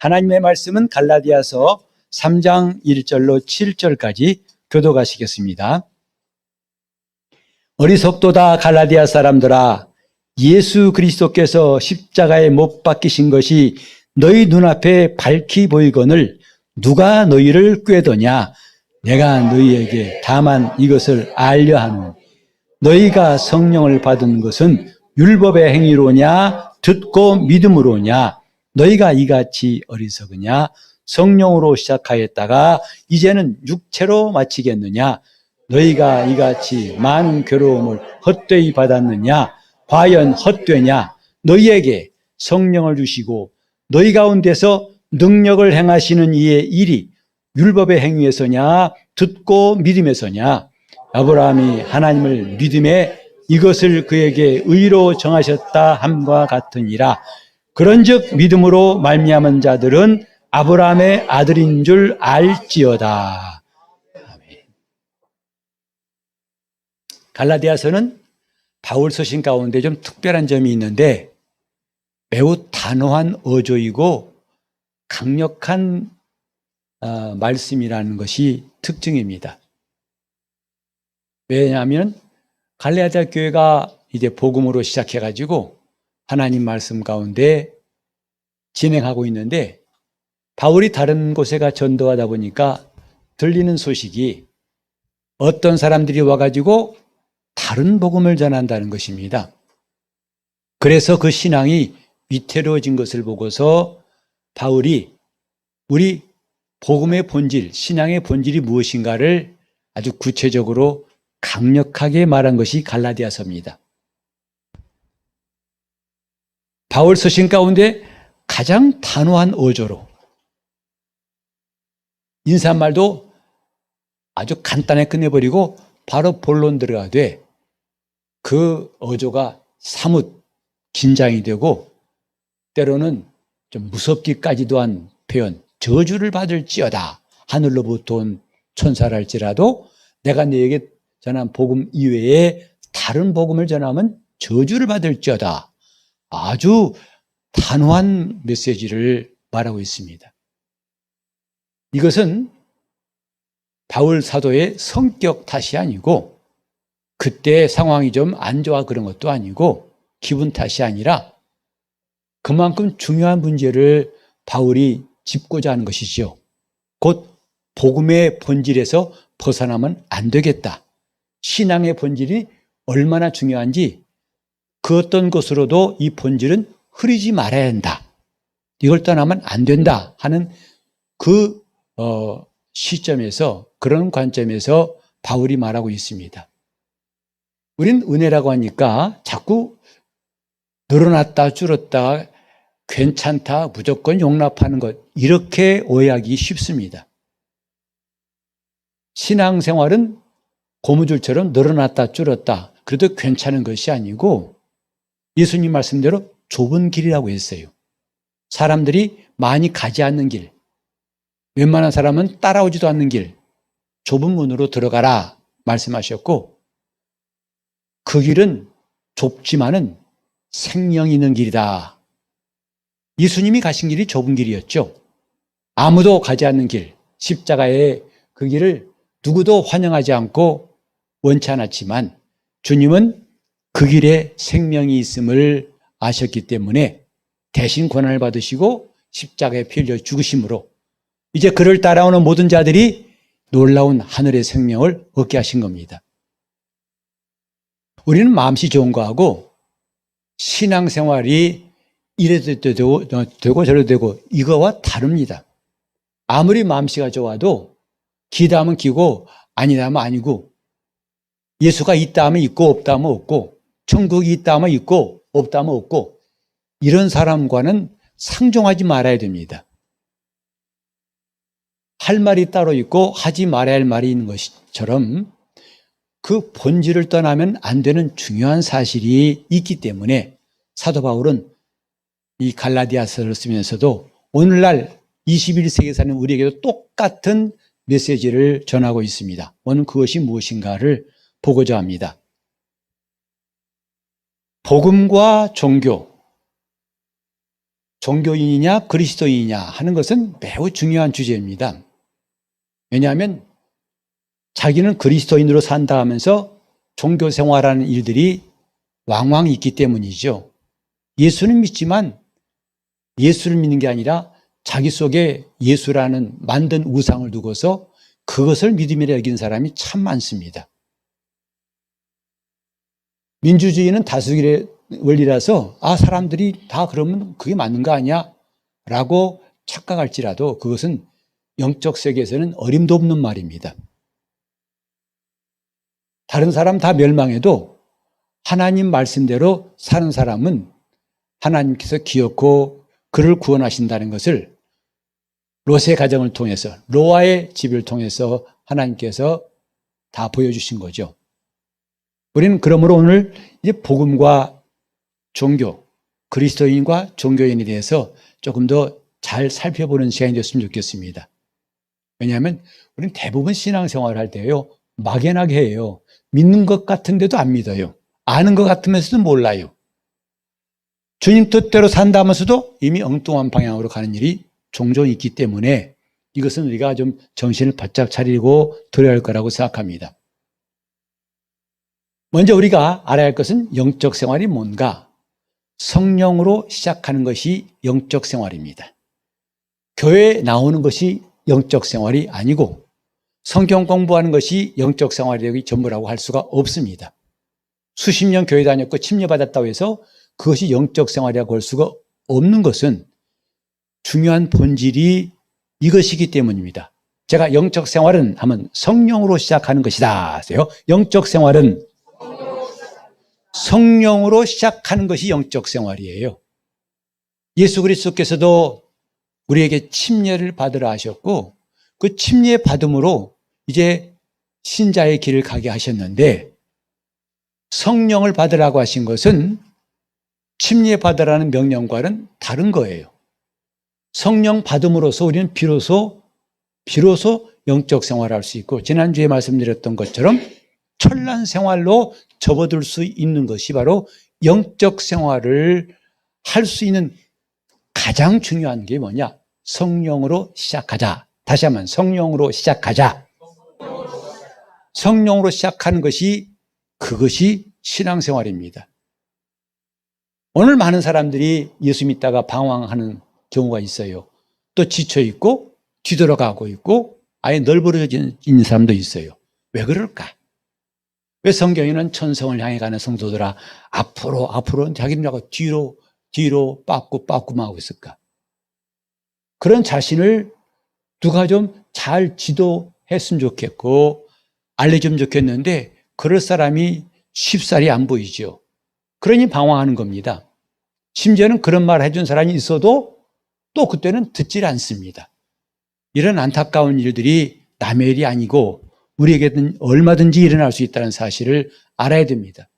하나님의 말씀은 갈라디아서 3장 1절로 7절까지 교독하시겠습니다. 어리석도다 갈라디아 사람들아, 예수 그리스도께서 십자가에 못 박히신 것이 너희 눈앞에 밝히 보이거늘 누가 너희를 꾀더냐? 내가 너희에게 다만 이것을 알려 하노니 너희가 성령을 받은 것은 율법의 행위로냐 듣고 믿음으로냐? 너희가 이같이 어리석으냐? 성령으로 시작하였다가 이제는 육체로 마치겠느냐? 너희가 이같이 많은 괴로움을 헛되이 받았느냐? 과연 헛되냐? 너희에게 성령을 주시고 너희 가운데서 능력을 행하시는 이의 일이 율법의 행위에서냐 듣고 믿음에서냐? 아브라함이 하나님을 믿음에 이것을 그에게 의로 정하셨다 함과 같으니라. 그런즉 믿음으로 말미암은 자들은 아브라함의 아들인 줄 알지어다. 아멘. 갈라디아서는 바울 서신 가운데 좀 특별한 점이 있는데 매우 단호한 어조이고 강력한 말씀이라는 것이 특징입니다. 왜냐하면 갈라디아 교회가 이제 복음으로 시작해가지고 하나님 말씀 가운데 진행하고 있는데 바울이 다른 곳에 가 전도하다 보니까 들리는 소식이 어떤 사람들이 와가지고 다른 복음을 전한다는 것입니다. 그래서 그 신앙이 위태로워진 것을 보고서 바울이 우리 복음의 본질, 신앙의 본질이 무엇인가를 아주 구체적으로 강력하게 말한 것이 갈라디아서입니다. 바울 서신 가운데 가장 단호한 어조로 인사말도 아주 간단하게 끝내버리고 바로 본론 들어가되 그 어조가 사뭇 긴장이 되고 때로는 좀 무섭기까지도 한 표현, 저주를 받을지어다. 하늘로부터 온 천사랄지라도 내가 너에게 전한 복음 이외에 다른 복음을 전하면 저주를 받을지어다. 아주 단호한 메시지를 말하고 있습니다. 이것은 바울 사도의 성격 탓이 아니고 그때 상황이 좀 안 좋아 그런 것도 아니고 기분 탓이 아니라 그만큼 중요한 문제를 바울이 짚고자 하는 것이죠. 곧 복음의 본질에서 벗어나면 안 되겠다. 신앙의 본질이 얼마나 중요한지 그 어떤 것으로도 이 본질은 흐리지 말아야 한다. 이걸 떠나면 안 된다 하는 그 시점에서 그런 관점에서 바울이 말하고 있습니다. 우린 은혜라고 하니까 자꾸 늘어났다 줄었다 괜찮다 무조건 용납하는 것 이렇게 오해하기 쉽습니다. 신앙생활은 고무줄처럼 늘어났다 줄었다 그래도 괜찮은 것이 아니고 예수님 말씀대로 좁은 길이라고 했어요. 사람들이 많이 가지 않는 길, 웬만한 사람은 따라오지도 않는 길, 좁은 문으로 들어가라 말씀하셨고 그 길은 좁지만은 생명이 있는 길이다. 예수님이 가신 길이 좁은 길이었죠. 아무도 가지 않는 길, 십자가의 그 길을 누구도 환영하지 않고 원치 않았지만 주님은 그 길에 생명이 있음을 아셨기 때문에 대신 고난을 받으시고 십자가에 피 흘려 죽으심으로 이제 그를 따라오는 모든 자들이 놀라운 하늘의 생명을 얻게 하신 겁니다. 우리는 마음씨 좋은 거하고 신앙생활이 이래도 되고 저래도 되고 이거와 다릅니다. 아무리 마음씨가 좋아도 기다 하면 기고 아니다 하면 아니고 예수가 있다 하면 있고 없다 하면 없고 천국이 있다 하면 있고 없다 하면 없고 이런 사람과는 상종하지 말아야 됩니다. 할 말이 따로 있고 하지 말아야 할 말이 있는 것처럼 그 본질을 떠나면 안 되는 중요한 사실이 있기 때문에 사도 바울은 이 갈라디아서를 쓰면서도 오늘날 21세기에 사는 우리에게도 똑같은 메시지를 전하고 있습니다. 오늘 그것이 무엇인가를 보고자 합니다. 복음과 종교, 종교인이냐 그리스도인이냐 하는 것은 매우 중요한 주제입니다. 왜냐하면 자기는 그리스도인으로 산다 하면서 종교 생활하는 일들이 왕왕 있기 때문이죠. 예수는 믿지만 예수를 믿는 게 아니라 자기 속에 예수라는 만든 우상을 두고서 그것을 믿음이라 여긴 사람이 참 많습니다. 민주주의는 다수결의 원리라서 사람들이 다 그러면 그게 맞는 거 아니야? 라고 착각할지라도 그것은 영적 세계에서는 어림도 없는 말입니다. 다른 사람 다 멸망해도 하나님 말씀대로 사는 사람은 하나님께서 기어코 그를 구원하신다는 것을 롯의 가정을 통해서, 노아의 집을 통해서 하나님께서 다 보여주신 거죠. 우리는 그러므로 오늘 이제 복음과 종교, 그리스도인과 종교인에 대해서 조금 더 잘 살펴보는 시간이 됐으면 좋겠습니다. 왜냐하면 우리는 대부분 신앙생활을 할 때요, 막연하게 해요. 믿는 것 같은데도 안 믿어요. 아는 것 같으면서도 몰라요. 주님 뜻대로 산다면서도 이미 엉뚱한 방향으로 가는 일이 종종 있기 때문에 이것은 우리가 좀 정신을 바짝 차리고 들어야 할 거라고 생각합니다. 먼저 우리가 알아야 할 것은 영적 생활이 뭔가? 성령으로 시작하는 것이 영적 생활입니다. 교회에 나오는 것이 영적 생활이 아니고 성경 공부하는 것이 영적 생활이 되기 전부라고 할 수가 없습니다. 수십 년 교회 다녔고 침례받았다고 해서 그것이 영적 생활이라고 할 수가 없는 것은 중요한 본질이 이것이기 때문입니다. 제가 영적 생활은 하면 성령으로 시작하는 것이다 하세요. 영적 생활은 성령으로 시작하는 것이 영적 생활이에요. 예수 그리스도께서도 우리에게 침례를 받으라 하셨고 그 침례 받음으로 이제 신자의 길을 가게 하셨는데 성령을 받으라고 하신 것은 침례 받으라는 명령과는 다른 거예요. 성령 받음으로써 우리는 비로소 영적 생활을 할 수 있고 지난주에 말씀드렸던 것처럼 천란 생활로 접어들 수 있는 것이 바로 영적 생활을 할 수 있는 가장 중요한 게 뭐냐? 성령으로 시작하자. 다시 한번 성령으로 시작하자. 성령으로 시작하는 그것이 신앙생활입니다. 오늘 많은 사람들이 예수 믿다가 방황하는 경우가 있어요. 또 지쳐있고 뒤돌아가고 있고 아예 널브러져 있는 사람도 있어요. 왜 그럴까? 왜 성경에는 천성을 향해 가는 성도들아 앞으로 자기들하고 뒤로 빠꾸하고 있을까? 그런 자신을 누가 좀 잘 지도했으면 좋겠고 알려주면 좋겠는데 그럴 사람이 쉽사리 안 보이죠. 그러니 방황하는 겁니다. 심지어는 그런 말을 해준 사람이 있어도 또 그때는 듣질 않습니다. 이런 안타까운 일들이 남의 일이 아니고 우리에게는 얼마든지 일어날 수 있다는 사실을 알아야 됩니다.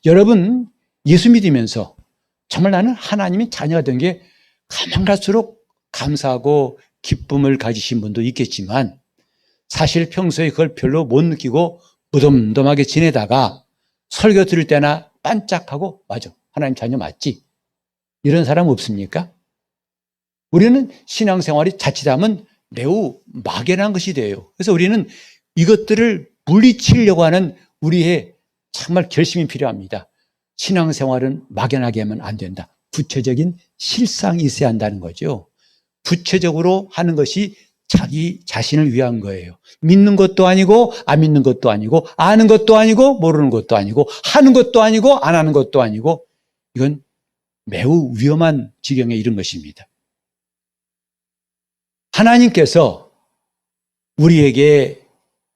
여러분 예수 믿으면서 정말 나는 하나님의 자녀가 된 게 가만 갈수록 감사하고 기쁨을 가지신 분도 있겠지만 사실 평소에 그걸 별로 못 느끼고 무덤덤하게 지내다가 설교 들을 때나 반짝하고 맞아 하나님 자녀 맞지? 이런 사람 없습니까? 우리는 신앙생활이 자칫하면 매우 막연한 것이 돼요. 그래서 우리는 이것들을 물리치려고 하는 우리의 정말 결심이 필요합니다. 신앙생활은 막연하게 하면 안 된다. 구체적인 실상이 있어야 한다는 거죠. 구체적으로 하는 것이 자기 자신을 위한 거예요. 믿는 것도 아니고 안 믿는 것도 아니고 아는 것도 아니고 모르는 것도 아니고 하는 것도 아니고 안 하는 것도 아니고 이건 매우 위험한 지경에 이른 것입니다. 하나님께서 우리에게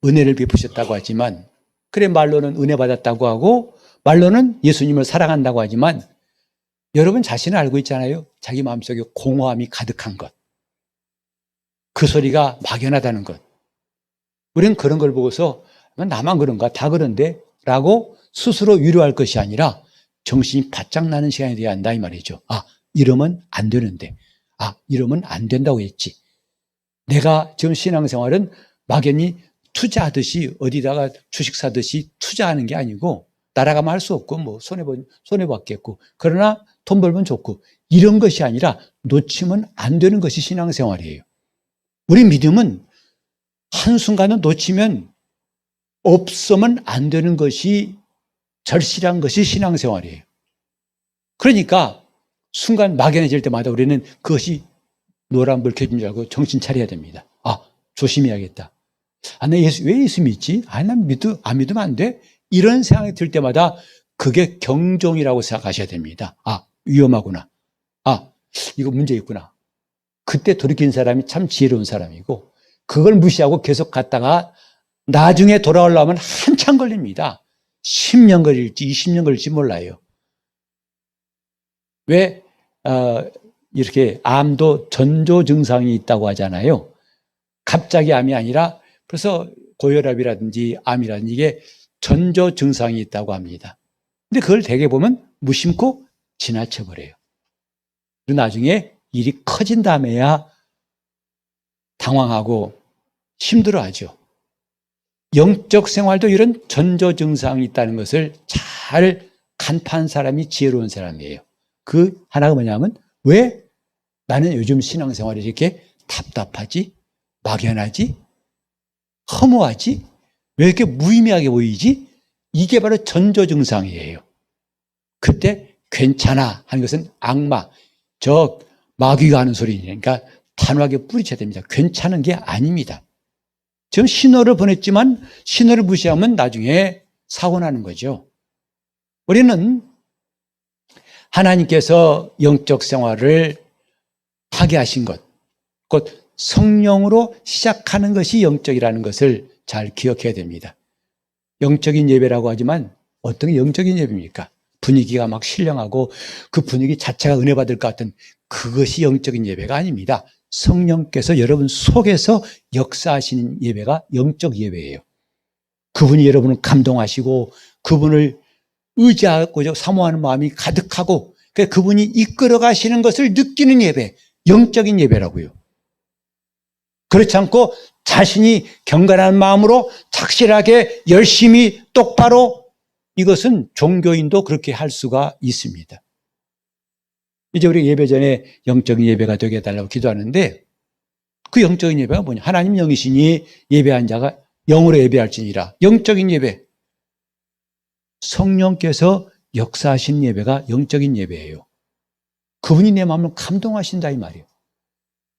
은혜를 베푸셨다고 하지만 그래 말로는 은혜 받았다고 하고 말로는 예수님을 사랑한다고 하지만 여러분 자신을 알고 있잖아요. 자기 마음속에 공허함이 가득한 것. 그 소리가 막연하다는 것. 우리는 그런 걸 보고서 나만 그런가 다 그런데 라고 스스로 위로할 것이 아니라 정신이 바짝 나는 시간이 돼야 한다 이 말이죠. 이러면 안 되는데 이러면 안 된다고 했지. 내가 지금 신앙생활은 막연히 투자하듯이 어디다가 주식 사듯이 투자하는 게 아니고 날아가면 할 수 없고 뭐 손해받겠고 그러나 돈 벌면 좋고 이런 것이 아니라 놓치면 안 되는 것이 신앙생활이에요. 우리 믿음은 한순간은 놓치면 없으면 안 되는 것이 절실한 것이 신앙생활이에요. 그러니까 순간 막연해질 때마다 우리는 그것이 노란불 켜진 줄 알고 정신 차려야 됩니다. 아, 조심해야겠다. 아, 나 왜 예수 믿지? 아, 난 안 믿으면 안 돼? 이런 생각이 들 때마다 그게 경종이라고 생각하셔야 됩니다. 아, 위험하구나. 아, 이거 문제 있구나. 그때 돌이킨 사람이 참 지혜로운 사람이고, 그걸 무시하고 계속 갔다가 나중에 돌아오려면 한참 걸립니다. 10년 걸릴지 20년 걸릴지 몰라요. 왜 이렇게 암도 전조 증상이 있다고 하잖아요. 갑자기 암이 아니라 벌써 고혈압이라든지 암이라든지 이게 전조 증상이 있다고 합니다. 근데 그걸 대개 보면 무심코 지나쳐버려요. 그리고 나중에 일이 커진 다음에야 당황하고 힘들어하죠. 영적 생활도 이런 전조 증상이 있다는 것을 잘 간파한 사람이 지혜로운 사람이에요. 그 하나가 뭐냐면, 왜 나는 요즘 신앙생활이 이렇게 답답하지? 막연하지? 허무하지? 왜 이렇게 무의미하게 보이지? 이게 바로 전조 증상이에요. 그때 괜찮아 하는 것은 악마, 저 마귀가 하는 소리니까 단호하게 뿌리쳐야 됩니다. 괜찮은 게 아닙니다. 지금 신호를 보냈지만 신호를 무시하면 나중에 사고 나는 거죠. 우리는 하나님께서 영적 생활을 하게 하신 것, 곧 성령으로 시작하는 것이 영적이라는 것을 잘 기억해야 됩니다. 영적인 예배라고 하지만 어떤 게 영적인 예배입니까? 분위기가 막 신령하고 그 분위기 자체가 은혜 받을 것 같은 그것이 영적인 예배가 아닙니다. 성령께서 여러분 속에서 역사하시는 예배가 영적 예배예요. 그분이 여러분을 감동하시고 그분을 의지하고 사모하는 마음이 가득하고 그분이 이끌어 가시는 것을 느끼는 예배, 영적인 예배라고요. 그렇지 않고 자신이 경건한 마음으로 착실하게 열심히 똑바로, 이것은 종교인도 그렇게 할 수가 있습니다. 이제 우리 예배 전에 영적인 예배가 되게 해달라고 기도하는데, 그 영적인 예배가 뭐냐? 하나님 영이시니 예배한 자가 영으로 예배할지니라. 영적인 예배, 성령께서 역사하신 예배가 영적인 예배예요. 그분이 내 마음을 감동하신다 이 말이에요.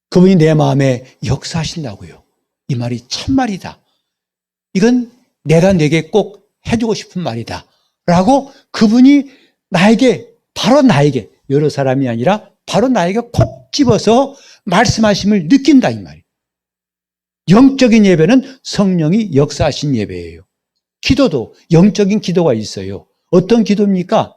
그분이 내 마음에 역사하신다고요. 이 말이 참말이다. 이건 내가 내게 꼭 해주고 싶은 말이다 라고 그분이 나에게, 바로 나에게, 여러 사람이 아니라 바로 나에게 콕 집어서 말씀하심을 느낀다 이 말이에요. 영적인 예배는 성령이 역사하신 예배예요. 기도도 영적인 기도가 있어요. 어떤 기도입니까?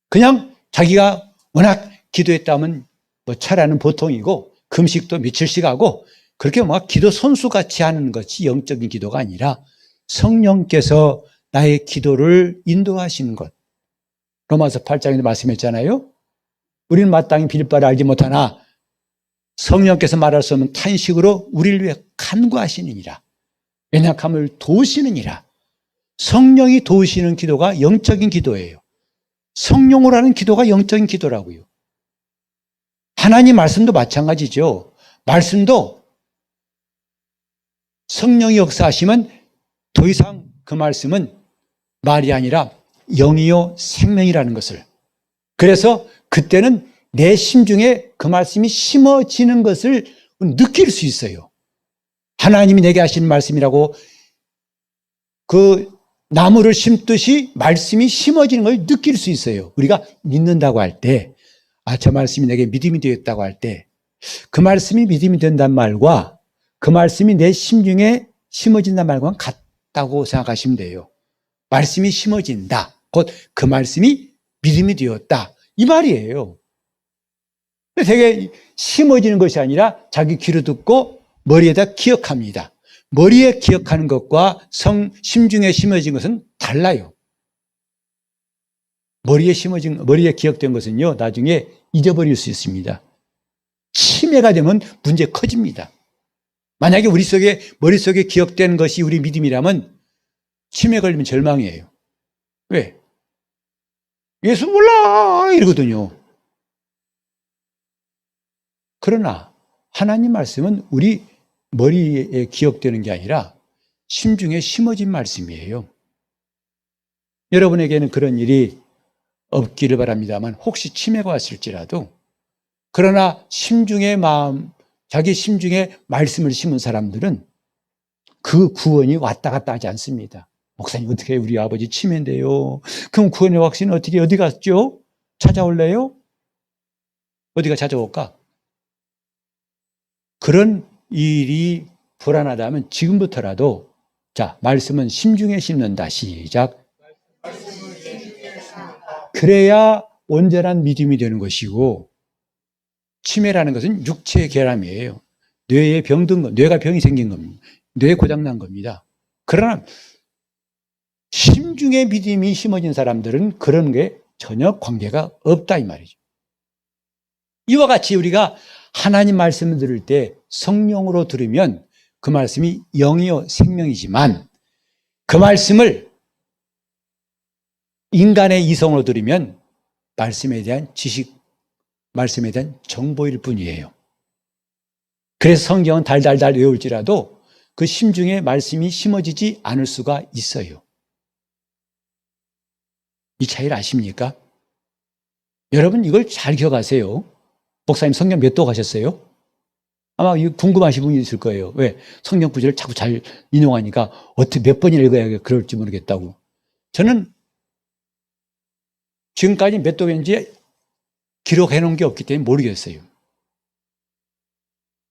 그냥 자기가 워낙 기도했다면 뭐 차라는 보통이고 금식도 며칠씩 하고 그렇게 막 기도 선수같이 하는 것이 영적인 기도가 아니라 성령께서 나의 기도를 인도하시는 것. 로마서 8장에도 말씀했잖아요. 우리는 마땅히 빌 바를 알지 못하나 성령께서 말할 수 없는 탄식으로 우리를 위해 간구하시느니라. 연약함을 도우시느니라. 성령이 도우시는 기도가 영적인 기도예요. 성령으로 하는 기도가 영적인 기도라고요. 하나님 말씀도 마찬가지죠. 말씀도 성령이 역사하시면 더 이상 그 말씀은 말이 아니라 영이요 생명이라는 것을, 그래서 그때는 내 심중에 그 말씀이 심어지는 것을 느낄 수 있어요. 하나님이 내게 하시는 말씀이라고 그 나무를 심듯이 말씀이 심어지는 걸 느낄 수 있어요. 우리가 믿는다고 할 때, 아, 저 말씀이 내게 믿음이 되었다고 할 때, 그 말씀이 믿음이 된다는 말과 그 말씀이 내 심중에 심어진다는 말과는 같다고 생각하시면 돼요. 말씀이 심어진다. 곧 그 말씀이 믿음이 되었다. 이 말이에요. 되게 심어지는 것이 아니라 자기 귀로 듣고 머리에다 기억합니다. 머리에 기억하는 것과 심중에 심어진 것은 달라요. 머리에 기억된 것은요, 나중에 잊어버릴 수 있습니다. 치매가 되면 문제 커집니다. 만약에 머릿속에 기억된 것이 우리 믿음이라면 치매 걸리면 절망이에요. 왜? 예수 몰라! 이러거든요. 그러나 하나님 말씀은 우리 머리에 기억되는 게 아니라 심중에 심어진 말씀이에요. 여러분에게는 그런 일이 없기를 바랍니다만 혹시 치매가 왔을지라도 그러나 심중의 마음, 자기 심중에 말씀을 심은 사람들은 그 구원이 왔다 갔다 하지 않습니다. 목사님 어떻게 우리 아버지 치매인데요. 그럼 구원의 확신은 어디 갔죠? 찾아올래요? 어디가 찾아올까? 그런 일이 불안하다면 지금부터라도 자, 말씀은 심중에 심는다. 시작. 그래야 온전한 믿음이 되는 것이고 치매라는 것은 육체의 결함이에요. 뇌에 병든 것, 뇌가 병이 생긴 겁니다. 뇌 고장난 겁니다. 그러나 심중에 믿음이 심어진 사람들은 그런 게 전혀 관계가 없다 이 말이죠. 이와 같이 우리가 하나님 말씀을 들을 때 성령으로 들으면 그 말씀이 영이요 생명이지만 그 말씀을 인간의 이성으로 들으면 말씀에 대한 지식, 말씀에 대한 정보일 뿐이에요. 그래서 성경은 달달달 외울지라도 그 심중에 말씀이 심어지지 않을 수가 있어요. 이 차이를 아십니까? 여러분 이걸 잘 기억하세요. 목사님 성경 몇 도 가셨어요? 아마 궁금하신 분이 있을 거예요. 왜? 성경 구절을 자꾸 잘 인용하니까 어떻게 몇 번이나 읽어야 그럴지 모르겠다고. 저는 지금까지 몇 도인지 기록해 놓은 게 없기 때문에 모르겠어요.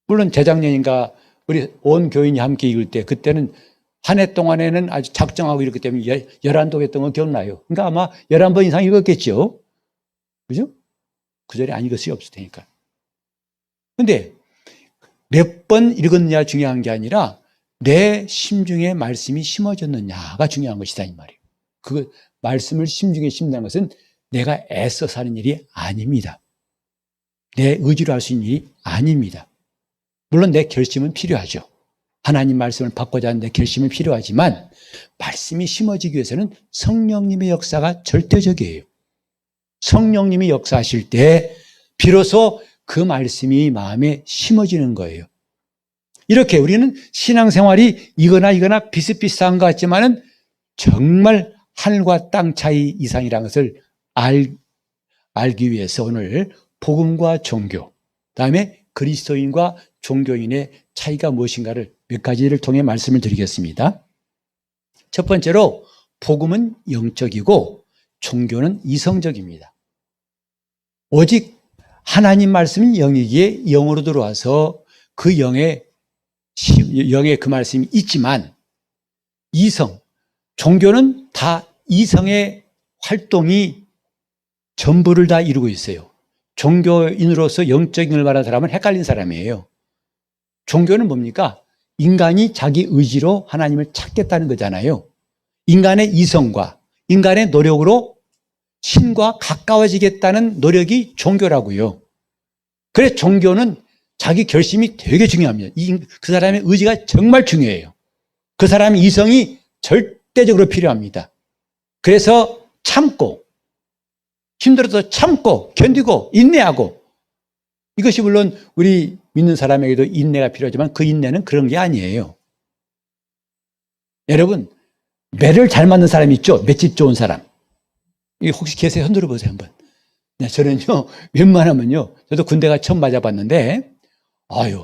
물론 재작년인가 우리 온 교인이 함께 읽을 때 그때는 한 해 동안에는 아주 작정하고 읽기 때문에 11도 했던 거 기억나요. 그러니까 아마 11번 이상 읽었겠죠. 그죠? 그 자리에 안 읽었을 리 없을 테니까. 근데 몇 번 읽었느냐 중요한 게 아니라 내 심중에 말씀이 심어졌느냐가 중요한 것이다 이 말이에요. 그 말씀을 심중에 심는다는 것은 내가 애써 사는 일이 아닙니다. 내 의지로 할 수 있는 일이 아닙니다. 물론 내 결심은 필요하죠. 하나님 말씀을 받고자 하는 내 결심은 필요하지만 말씀이 심어지기 위해서는 성령님의 역사가 절대적이에요. 성령님이 역사하실 때 비로소 그 말씀이 마음에 심어지는 거예요. 이렇게 우리는 신앙생활이 이거나 비슷비슷한 것 같지만은 정말 하늘과 땅 차이 이상이라는 것을 알기 위해서 오늘 복음과 종교, 그다음에 그리스도인과 종교인의 차이가 무엇인가를 몇 가지를 통해 말씀을 드리겠습니다. 첫 번째로 복음은 영적이고 종교는 이성적입니다. 오직 하나님 말씀이 영이기에 영으로 들어와서 그 영에 그 말씀이 있지만 이성, 종교는 다 이성의 활동이 전부를 다 이루고 있어요. 종교인으로서 영적인 걸 말하는 사람은 헷갈린 사람이에요. 종교는 뭡니까? 인간이 자기 의지로 하나님을 찾겠다는 거잖아요. 인간의 이성과 인간의 노력으로 신과 가까워지겠다는 노력이 종교라고요. 그래서 종교는 자기 결심이 되게 중요합니다. 그 사람의 의지가 정말 중요해요. 그 사람의 이성이 절대적으로 필요합니다. 그래서 참고, 힘들어도 참고, 견디고, 인내하고, 이것이 물론 우리 믿는 사람에게도 인내가 필요하지만 그 인내는 그런 게 아니에요. 여러분, 매를 잘 맞는 사람이 있죠? 맷집 좋은 사람. 혹시 계세요? 흔들어 보세요, 한번. 저는요, 웬만하면요, 저도 군대가 처음 맞아봤는데,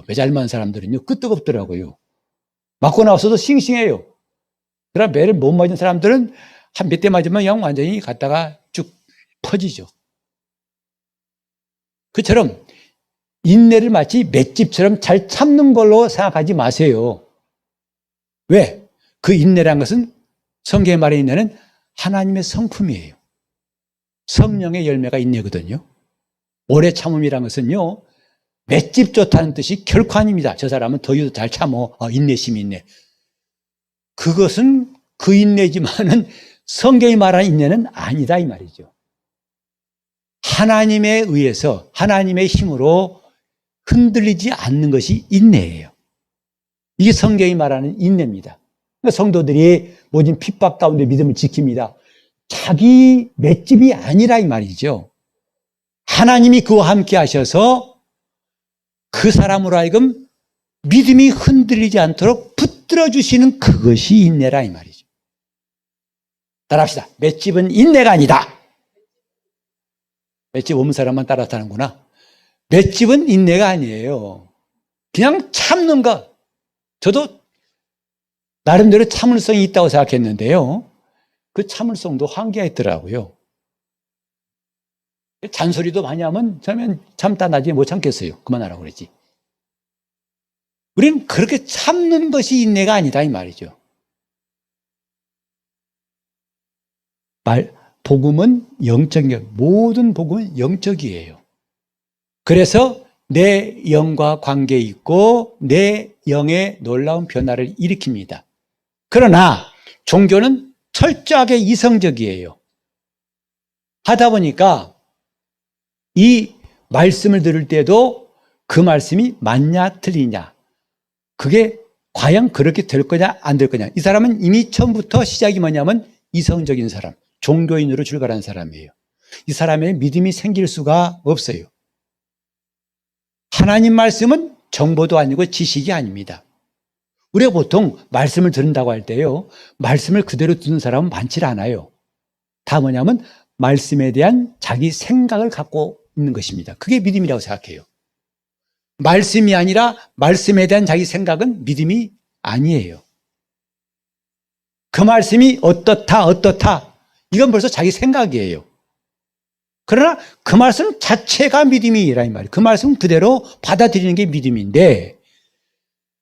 매 잘 맞는 사람들은요, 끄떡없더라고요. 맞고 나와서도 싱싱해요. 그러나 매를 못 맞은 사람들은 한 몇 대 맞으면 그냥 완전히 갔다가 쭉 퍼지죠. 그처럼 인내를 마치 맷집처럼 잘 참는 걸로 생각하지 마세요. 왜? 그 인내란 것은 성경에 말해 인내는 하나님의 성품이에요. 성령의 열매가 인내거든요. 오래 참음이란 것은요, 맷집 좋다는 뜻이 결코 아닙니다. 저 사람은 더위도 잘 참어. 인내심이 있네. 그것은 그 인내지만은 성경이 말하는 인내는 아니다 이 말이죠. 하나님에 의해서 하나님의 힘으로 흔들리지 않는 것이 인내예요. 이게 성경이 말하는 인내입니다. 그러니까 성도들이 모든 핍박 가운데 믿음을 지킵니다. 자기 맷집이 아니라 이 말이죠. 하나님이 그와 함께 하셔서 그 사람으로 하여금 믿음이 흔들리지 않도록 붙들어 주시는 그것이 인내라 이 말이죠. 따라합시다. 맷집은 인내가 아니다. 맷집 없는 사람만 따라타는구나. 맷집은 인내가 아니에요. 그냥 참는 것. 저도 나름대로 참을성이 있다고 생각했는데요. 그 참을성도 한계가 있더라고요. 잔소리도 많이 하면 저는 참다 나중에 못 참겠어요. 그만하라고 그러지. 우리는 그렇게 참는 것이 인내가 아니다 이 말이죠. 복음은 영적이에요. 모든 복음은 영적이에요. 그래서 내 영과 관계 있고 내 영의 놀라운 변화를 일으킵니다. 그러나 종교는 철저하게 이성적이에요. 하다 보니까 이 말씀을 들을 때도 그 말씀이 맞냐 틀리냐, 그게 과연 그렇게 될 거냐 안 될 거냐. 이 사람은 이미 처음부터 시작이 뭐냐면 이성적인 사람, 종교인으로 출발한 사람이에요. 이 사람의 믿음이 생길 수가 없어요. 하나님 말씀은 정보도 아니고 지식이 아닙니다. 우리가 보통 말씀을 들은다고 할 때요, 말씀을 그대로 듣는 사람은 많지 않아요. 다 뭐냐면 말씀에 대한 자기 생각을 갖고 있는 것입니다. 그게 믿음이라고 생각해요. 말씀이 아니라 말씀에 대한 자기 생각은 믿음이 아니에요. 그 말씀이 어떻다 이건 벌써 자기 생각이에요. 그러나 그 말씀 자체가 믿음이라 이 말이에요. 그 말씀 그대로 받아들이는 게 믿음인데,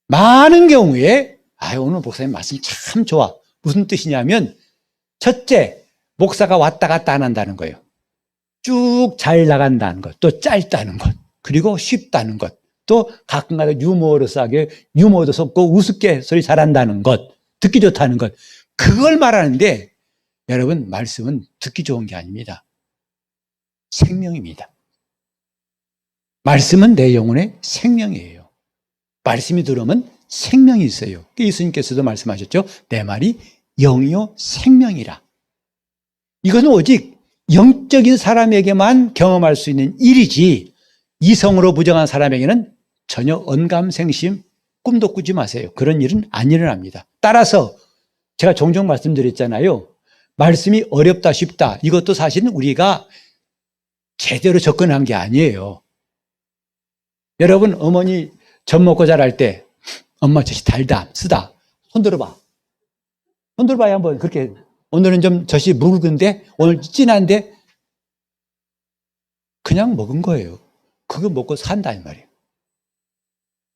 많은 경우에 오늘 목사님 말씀 참 좋아. 무슨 뜻이냐면, 첫째, 목사가 왔다 갔다 안 한다는 거예요. 쭉 잘 나간다는 것, 또 짧다는 것, 그리고 쉽다는 것, 또 가끔가다 유머도 섞고 우습게 소리 잘한다는 것, 듣기 좋다는 것, 그걸 말하는데, 여러분, 말씀은 듣기 좋은 게 아닙니다. 생명입니다. 말씀은 내 영혼의 생명이에요. 말씀이 들어오면 생명이 있어요. 예수님께서도 말씀하셨죠. 내 말이 영이요 생명이라. 이것은 오직 영적인 사람에게만 경험할 수 있는 일이지, 이성으로 부정한 사람에게는 전혀 언감생심, 꿈도 꾸지 마세요. 그런 일은 안 일어납니다. 따라서 제가 종종 말씀드렸잖아요. 말씀이 어렵다 쉽다, 이것도 사실은 우리가 제대로 접근한 게 아니에요. 여러분, 어머니 젖 먹고 자랄 때 엄마 젖이 달다 쓰다 손 들어봐. 손 들어봐야 한번. 그렇게 오늘은 좀 젖이 묽은데 오늘 진한데, 그냥 먹은 거예요. 그거 먹고 산다 이 말이에요.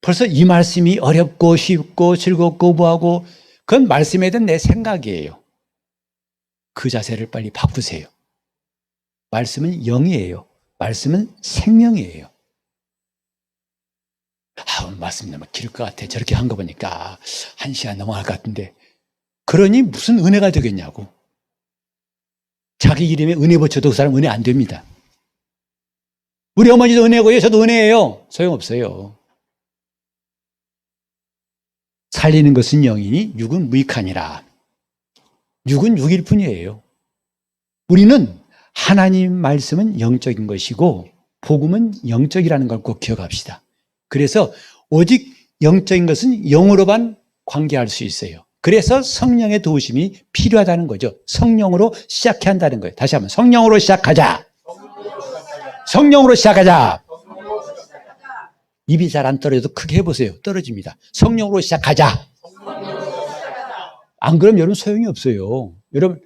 벌써 이 말씀이 어렵고 쉽고 즐겁고 뭐하고, 그건 말씀에 대한 내 생각이에요. 그 자세를 빨리 바꾸세요. 말씀은 영이에요. 말씀은 생명이에요. 말씀 너무 길 것 같아. 저렇게 한 거 보니까 1시간 넘어갈 것 같은데. 그러니 무슨 은혜가 되겠냐고. 자기 이름에 은혜 붙여도 그 사람 은혜 안 됩니다. 우리 어머니도 은혜고요. 저도 은혜예요. 소용없어요. 살리는 것은 영이니 육은 무익하니라. 육은 육일 뿐이에요. 우리는 하나님 말씀은 영적인 것이고 복음은 영적이라는 걸 꼭 기억합시다. 그래서 오직 영적인 것은 영으로만 관계할 수 있어요. 그래서 성령의 도우심이 필요하다는 거죠. 성령으로 시작해야 한다는 거예요. 다시 한번 성령으로 시작하자. 성령으로 시작하자. 입이 잘 안 떨어져도 크게 해보세요. 떨어집니다. 성령으로 시작하자. 안 그러면 여러분 소용이 없어요. 여러분,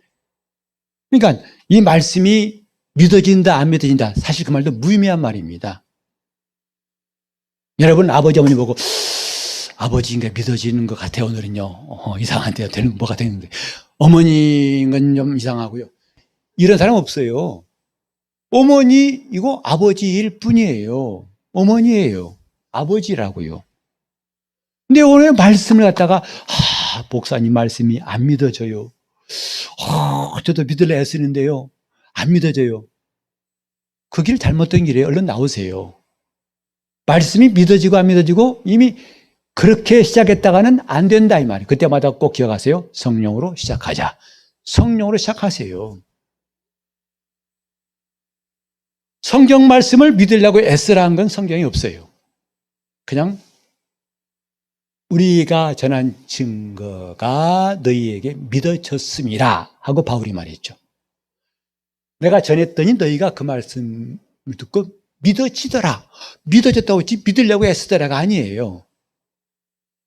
그러니까 이 말씀이 믿어진다 안 믿어진다, 사실 그 말도 무의미한 말입니다. 여러분, 아버지 어머니 보고 아버지인가 믿어지는 것 같아요. 오늘은요 이상한데요. 되는 뭐가 되는데, 어머니는 좀 이상하고요. 이런 사람 없어요. 어머니이고 아버지일 뿐이에요. 어머니예요. 아버지라고요. 근데 오늘 말씀을 갖다가 목사님 말씀이 안 믿어져요. 저도 믿으려 애쓰는데요 안 믿어져요. 그 길 잘못된 길이에요. 얼른 나오세요. 말씀이 믿어지고 안 믿어지고 이미 그렇게 시작했다가는 안 된다 이 말이에요. 그때마다 꼭 기억하세요. 성령으로 시작하자. 성령으로 시작하세요. 성경 말씀을 믿으려고 애쓰라 한 건 성경이 없어요. 그냥 우리가 전한 증거가 너희에게 믿어졌음이라 하고 바울이 말했죠. 내가 전했더니 너희가 그 말씀을 듣고 믿어지더라. 믿어졌다고 했지 믿으려고 애쓰더라가 아니에요.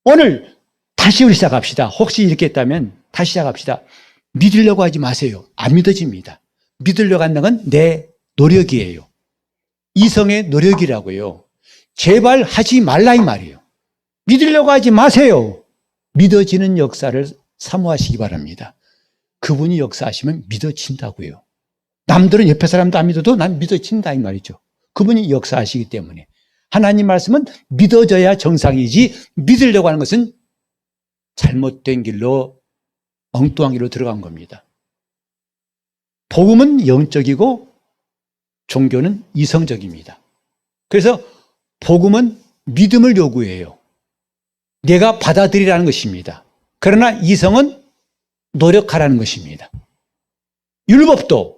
오늘 다시 우리 시작합시다. 혹시 이렇게 했다면 다시 시작합시다. 믿으려고 하지 마세요. 안 믿어집니다. 믿으려고 한다는 건 내 노력이에요. 이성의 노력이라고요. 제발 하지 말라 이 말이에요. 믿으려고 하지 마세요. 믿어지는 역사를 사모하시기 바랍니다. 그분이 역사하시면 믿어진다고요. 남들은 옆에 사람도 안 믿어도 난 믿어진다 이 말이죠. 그분이 역사하시기 때문에. 하나님 말씀은 믿어져야 정상이지 믿으려고 하는 것은 잘못된 길로 엉뚱한 길로 들어간 겁니다. 복음은 영적이고 종교는 이성적입니다. 그래서 복음은 믿음을 요구해요. 내가 받아들이라는 것입니다. 그러나 이성은 노력하라는 것입니다. 율법도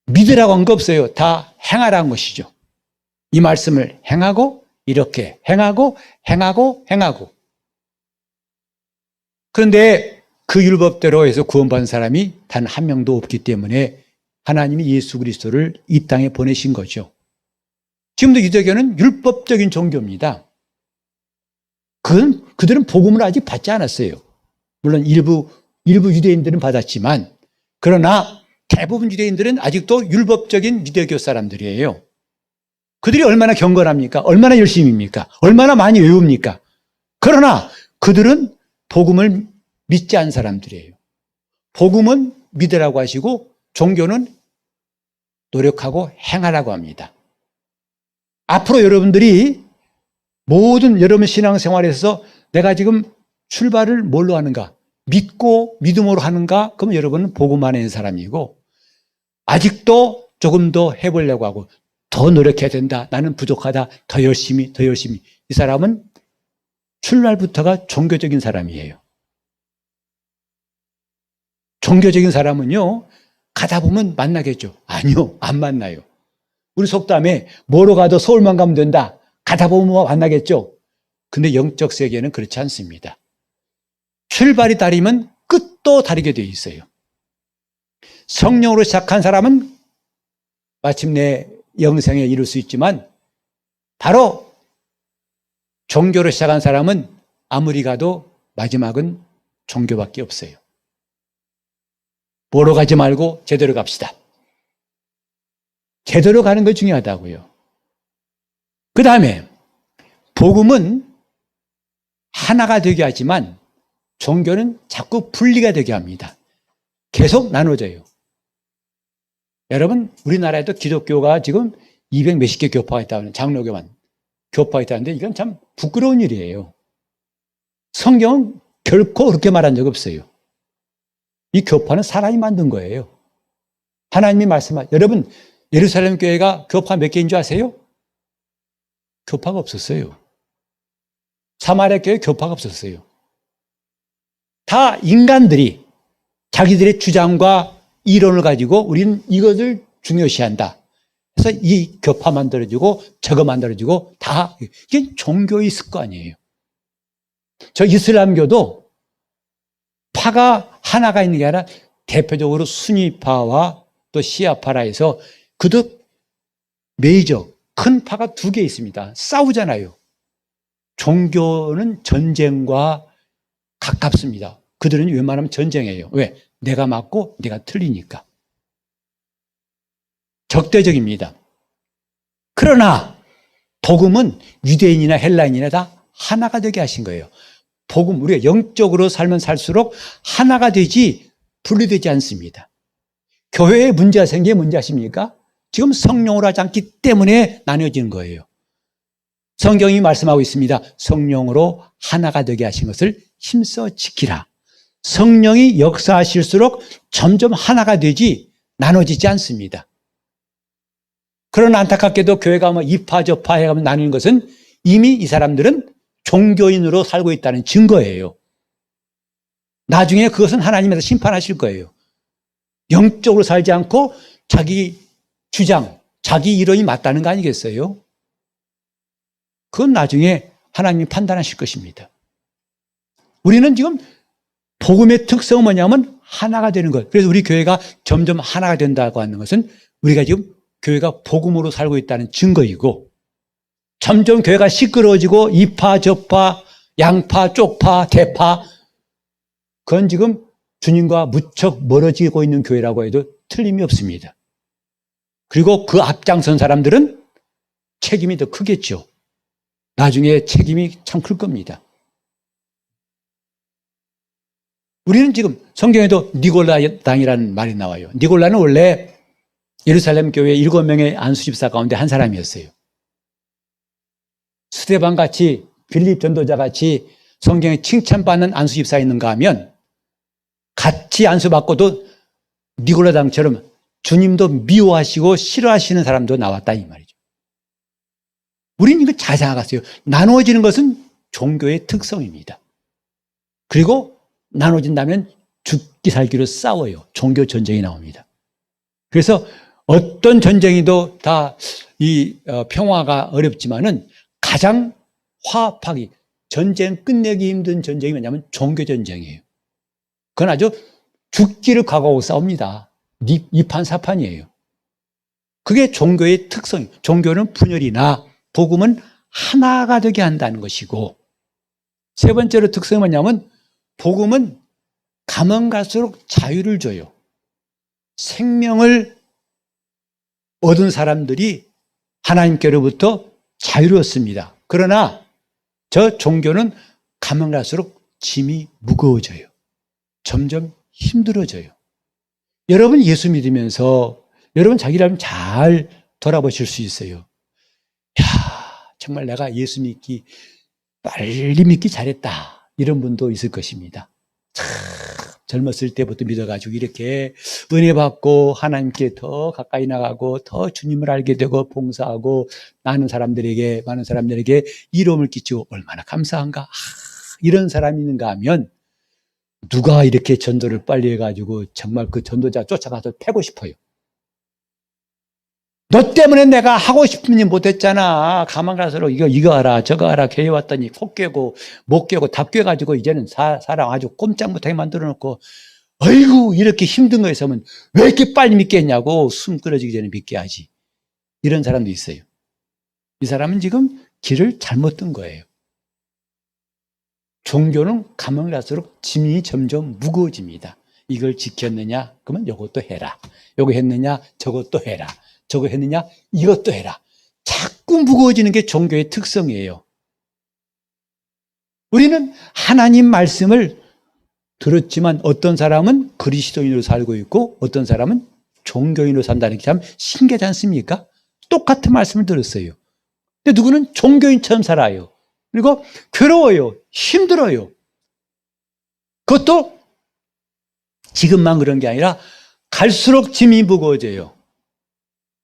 믿으라고 한 거 없어요. 다 행하라는 것이죠. 이 말씀을 행하고 이렇게 행하고 그런데 그 율법대로 해서 구원받은 사람이 단 한 명도 없기 때문에 하나님이 예수 그리스도를 이 땅에 보내신 거죠. 지금도 유대교는 율법적인 종교입니다. 그들은 복음을 아직 받지 않았어요. 물론 일부 유대인들은 받았지만 그러나 대부분 유대인들은 아직도 율법적인 유대교 사람들이에요. 그들이 얼마나 경건합니까? 얼마나 열심입니까? 얼마나 많이 외웁니까? 그러나 그들은 복음을 믿지 않은 사람들이에요. 복음은 믿으라고 하시고 종교는 노력하고 행하라고 합니다. 앞으로 여러분들이 모든 여러분 신앙생활에서 내가 지금 출발을 뭘로 하는가? 믿고 믿음으로 하는가? 그러면 여러분은 복음 안에 있는 사람이고 아직도 조금 더 해보려고 하고 더 노력해야 된다. 나는 부족하다. 더 열심히. 이 사람은 출발부터가 종교적인 사람이에요. 종교적인 사람은요, 가다 보면 만나겠죠. 아니요, 안 만나요. 우리 속담에 뭐로 가도 서울만 가면 된다. 가다 보면 만나겠죠. 근데 영적 세계는 그렇지 않습니다. 출발이 다르면 끝도 다르게 되어 있어요. 성령으로 시작한 사람은 마침내 영생에 이룰 수 있지만 바로 종교로 시작한 사람은 아무리 가도 마지막은 종교밖에 없어요. 뭐로 가지 말고 제대로 갑시다. 제대로 가는 게 중요하다고요. 그 다음에 복음은 하나가 되게 하지만 종교는 자꾸 분리가 되게 합니다. 계속 나눠져요. 여러분 우리나라에도 기독교가 지금 200 몇십 개 교파가 있다는 장로교만 교파가 있다는데 이건 참 부끄러운 일이에요. 성경은 결코 그렇게 말한 적 없어요. 이 교파는 사람이 만든 거예요. 하나님이 말씀하신 여러분 예루살렘 교회가 교파 몇 개인 줄 아세요? 교파가 없었어요. 사마리아 교회 교파가 없었어요. 다 인간들이 자기들의 주장과 이론을 가지고 우리는 이것을 중요시한다. 그래서 이 교파 만들어지고 저거 만들어지고 다 이게 종교의 습관이에요. 저 이슬람교도 파가 하나가 있는 게 아니라 대표적으로 수니파와 또 시아파라 해서 그도 메이저 큰 파가 두 개 있습니다. 싸우잖아요. 종교는 전쟁과 가깝습니다. 그들은 웬만하면 전쟁이에요. 왜? 내가 맞고 내가 틀리니까. 적대적입니다. 그러나 복음은 유대인이나 헬라인이나 다 하나가 되게 하신 거예요. 복음, 우리가 영적으로 살면 살수록 하나가 되지 분리되지 않습니다. 교회에 문제가 생기면 문제 아십니까? 지금 성령으로 하지 않기 때문에 나뉘어지는 거예요. 성경이 말씀하고 있습니다. 성령으로 하나가 되게 하신 것을 힘써 지키라. 성령이 역사하실수록 점점 하나가 되지 나눠지지 않습니다. 그러나 안타깝게도 교회가 뭐 이파 저파 해가면 나뉘는 것은 이미 이 사람들은 종교인으로 살고 있다는 증거예요. 나중에 그것은 하나님께서 심판하실 거예요. 영적으로 살지 않고 자기 주장, 자기 이론이 맞다는 거 아니겠어요? 그건 나중에 하나님이 판단하실 것입니다. 우리는 지금 복음의 특성은 뭐냐면 하나가 되는 것. 그래서 우리 교회가 점점 하나가 된다고 하는 것은 우리가 지금 교회가 복음으로 살고 있다는 증거이고, 점점 교회가 시끄러워지고 이파 저파 양파 쪽파 대파, 그건 지금 주님과 무척 멀어지고 있는 교회라고 해도 틀림이 없습니다. 그리고 그 앞장선 사람들은 책임이 더 크겠죠. 나중에 책임이 참 클 겁니다. 우리는 지금 성경에도 니골라 당이라는 말이 나와요. 니골라는 원래 예루살렘 교회 7명의 안수집사 가운데 한 사람이었어요. 스데반 같이, 빌립 전도자 같이 성경에 칭찬받는 안수집사 있는가 하면 같이 안수받고도 니골라 당처럼 주님도 미워하시고 싫어하시는 사람도 나왔다 이 말이죠. 우리는 이거 잘 생각하세요. 나누어지는 것은 종교의 특성입니다. 그리고 나눠진다면 죽기 살기로 싸워요. 종교 전쟁이 나옵니다. 그래서 어떤 전쟁이도 다 이 평화가 어렵지만은 가장 화합하기, 전쟁 끝내기 힘든 전쟁이 뭐냐면 종교 전쟁이에요. 그건 아주 죽기를 각오하고 싸웁니다. 이판사판이에요. 그게 종교의 특성이에요. 종교는 분열이나 복음은 하나가 되게 한다는 것이고, 세 번째로 특성이 뭐냐면 복음은 가면 갈수록 자유를 줘요. 생명을 얻은 사람들이 하나님께로부터 자유를 얻습니다. 그러나 저 종교는 가면 갈수록 짐이 무거워져요. 점점 힘들어져요. 여러분 예수 믿으면서 여러분 자기를 잘 돌아보실 수 있어요. 야, 정말 내가 예수 믿기 빨리 믿기 잘했다. 이런 분도 있을 것입니다. 참 젊었을 때부터 믿어가지고 이렇게 은혜 받고 하나님께 더 가까이 나가고 더 주님을 알게 되고 봉사하고 많은 사람들에게 이로움을 끼치고 얼마나 감사한가. 이런 사람이 있는가 하면 누가 이렇게 전도를 빨리 해가지고 정말 그 전도자 쫓아가서 패고 싶어요. 너 때문에 내가 하고 싶은 일 못했잖아. 가만 가서 이거 하라 저거 하라 교회 왔더니 코 깨고 못 깨고 답 깨가지고 이제는 사람 아주 꼼짝 못하게 만들어 놓고, 어이구 이렇게 힘든 거 있으면 왜 이렇게 빨리 믿겠냐고, 숨 끊어지기 전에 믿게 하지. 이런 사람도 있어요. 이 사람은 지금 길을 잘못 든 거예요. 종교는 가면 갈수록 짐이 점점 무거워집니다. 이걸 지켰느냐? 그러면 이것도 해라. 이거 했느냐? 저것도 해라. 저거 했느냐? 이것도 해라. 자꾸 무거워지는 게 종교의 특성이에요. 우리는 하나님 말씀을 들었지만 어떤 사람은 그리스도인으로 살고 있고 어떤 사람은 종교인으로 산다는 게 참 신기하지 않습니까? 똑같은 말씀을 들었어요. 근데 누구는 종교인처럼 살아요. 그리고 괴로워요. 힘들어요. 그것도 지금만 그런 게 아니라 갈수록 짐이 무거워져요.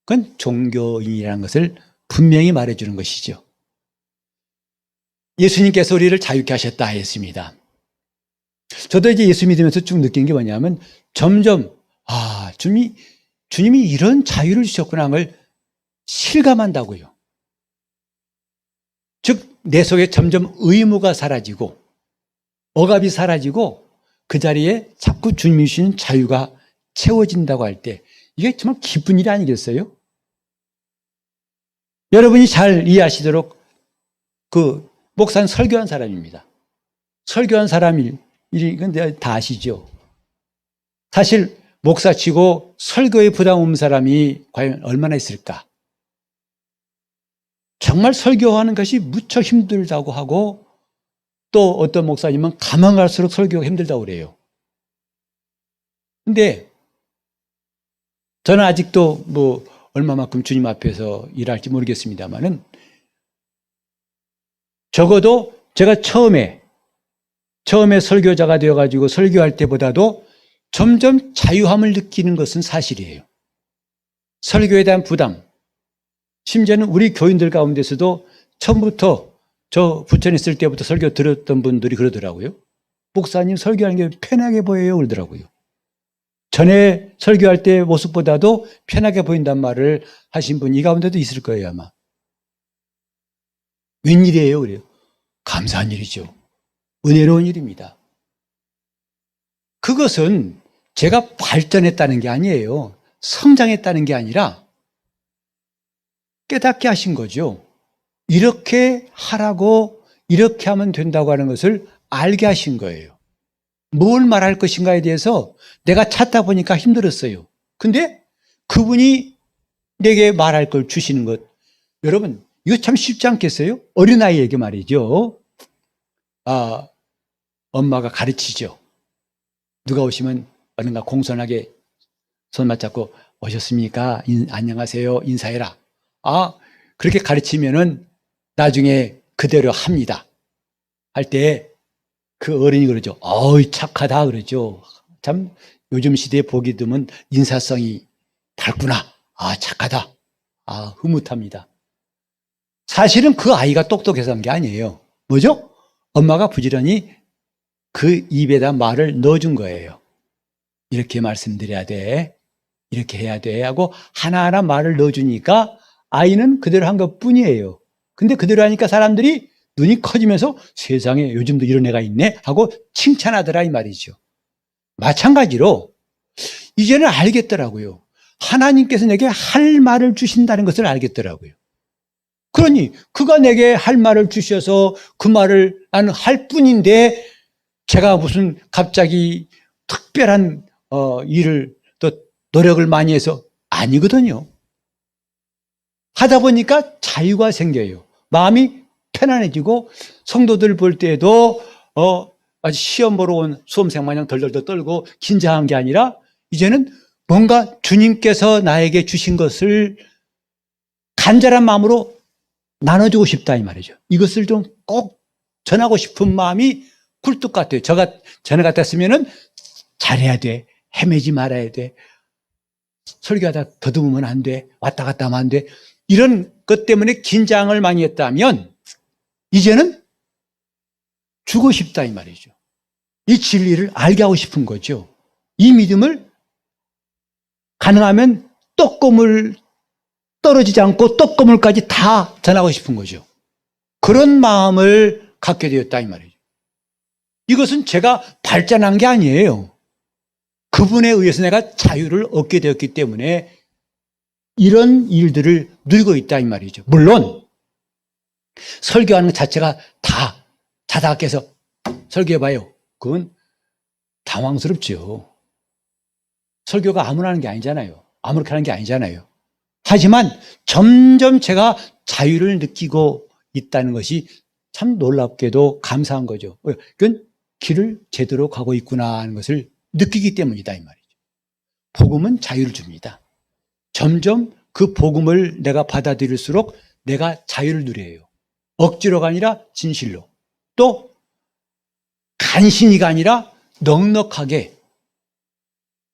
그건 종교인이라는 것을 분명히 말해주는 것이죠. 예수님께서 우리를 자유케 하셨다 했습니다. 저도 이제 예수 믿으면서 쭉 느낀 게 뭐냐면 점점 주님이 이런 자유를 주셨구나 하는 걸 실감한다고요. 즉 내 속에 점점 의무가 사라지고 억압이 사라지고 그 자리에 자꾸 주님이 주시는 자유가 채워진다고 할 때 이게 정말 기쁜 일이 아니겠어요? 여러분이 잘 이해하시도록 그 목사는 설교한 사람입니다. 설교한 사람이 이건 다 아시죠? 사실 목사치고 설교에 부담 없는 사람이 과연 얼마나 있을까? 정말 설교하는 것이 무척 힘들다고 하고 또 어떤 목사님은 가만 갈수록 설교가 힘들다고 그래요. 근데 저는 아직도 얼마만큼 주님 앞에서 일할지 모르겠습니다만은 적어도 제가 처음에 설교자가 되어가지고 설교할 때보다도 점점 자유함을 느끼는 것은 사실이에요. 설교에 대한 부담, 심지어는 우리 교인들 가운데서도 처음부터 저 부천에 있을 때부터 설교 들었던 분들이 그러더라고요. 목사님 설교하는 게 편하게 보여요 그러더라고요. 전에 설교할 때 모습보다도 편하게 보인단 말을 하신 분이 이 가운데도 있을 거예요 아마. 웬일이에요? 그래요. 감사한 일이죠. 은혜로운 일입니다. 그것은 제가 발전했다는 게 아니에요. 성장했다는 게 아니라 깨닫게 하신 거죠. 이렇게 하라고, 이렇게 하면 된다고 하는 것을 알게 하신 거예요. 뭘 말할 것인가에 대해서 내가 찾다 보니까 힘들었어요. 근데 그분이 내게 말할 걸 주시는 것. 여러분, 이거 참 쉽지 않겠어요? 어린아이에게 말이죠. 엄마가 가르치죠. 누가 오시면 어딘가 공손하게 손 맞잡고 오셨습니까? 안녕하세요. 인사해라. 그렇게 가르치면은 나중에 그대로 합니다. 할 때 그 어른이 그러죠. 어이, 착하다. 그러죠. 참, 요즘 시대에 보기 드문 인사성이 밝구나. 착하다. 흐뭇합니다. 사실은 그 아이가 똑똑해서 한 게 아니에요. 뭐죠? 엄마가 부지런히 그 입에다 말을 넣어준 거예요. 이렇게 말씀드려야 돼. 이렇게 해야 돼. 하고 하나하나 말을 넣어주니까 아이는 그대로 한 것 뿐이에요. 근데 그대로 하니까 사람들이 눈이 커지면서 세상에 요즘도 이런 애가 있네 하고 칭찬하더라 이 말이죠. 마찬가지로 이제는 알겠더라고요. 하나님께서 내게 할 말을 주신다는 것을 알겠더라고요. 그러니 그가 내게 할 말을 주셔서 그 말을 나는 할 뿐인데 제가 무슨 갑자기 특별한 일을 또 노력을 많이 해서 아니거든요. 하다 보니까 자유가 생겨요. 마음이 편안해지고 성도들 볼 때에도 아주 시험 보러 온 수험생 마냥 덜덜덜 떨고 긴장한 게 아니라 이제는 뭔가 주님께서 나에게 주신 것을 간절한 마음으로 나눠주고 싶다 이 말이죠. 이것을 좀 꼭 전하고 싶은 마음이 굴뚝 같아요. 전에 같았으면은 잘해야 돼. 헤매지 말아야 돼. 설교하다 더듬으면 안 돼. 왔다 갔다 하면 안 돼. 이런 것 때문에 긴장을 많이 했다면 이제는 주고 싶다 이 말이죠. 이 진리를 알게 하고 싶은 거죠. 이 믿음을 가능하면 떡고물 떨어지지 않고 떡고물까지 다 전하고 싶은 거죠. 그런 마음을 갖게 되었다 이 말이죠. 이것은 제가 발전한 게 아니에요. 그분에 의해서 내가 자유를 얻게 되었기 때문에 이런 일들을 누리고 있다 이 말이죠. 물론 설교하는 것 자체가 다 자다가 깨서 설교해봐요. 그건 당황스럽죠. 설교가 아무나 하는 게 아니잖아요. 아무렇게 하는 게 아니잖아요. 하지만 점점 제가 자유를 느끼고 있다는 것이 참 놀랍게도 감사한 거죠. 그건 길을 제대로 가고 있구나 하는 것을 느끼기 때문이다 이 말이죠. 복음은 자유를 줍니다. 점점 그 복음을 내가 받아들일수록 내가 자유를 누려요. 억지로가 아니라 진실로. 또 간신히가 아니라 넉넉하게